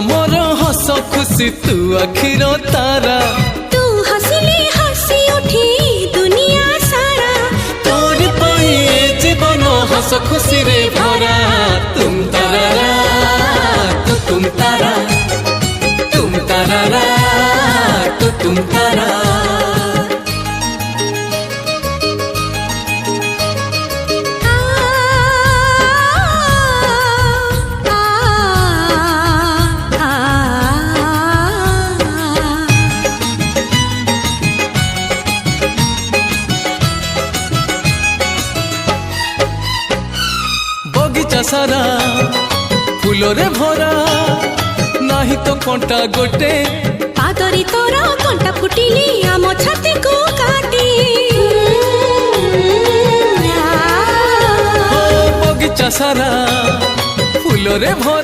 मोर हस खुशी तू आखिर तारा तू हसिले हसी उठी दुनिया सारा तोर पाई जीवन हस खुशी रे भरा तुम तारा तुम तारा तुम तारा तुम तारा बगीचा सारा फूलरे भरा नाही तो कंटा गोटे पादरी तोरा कंटा फुटिली आम छाती को काटी बगीचा सारा फूलरे भरा।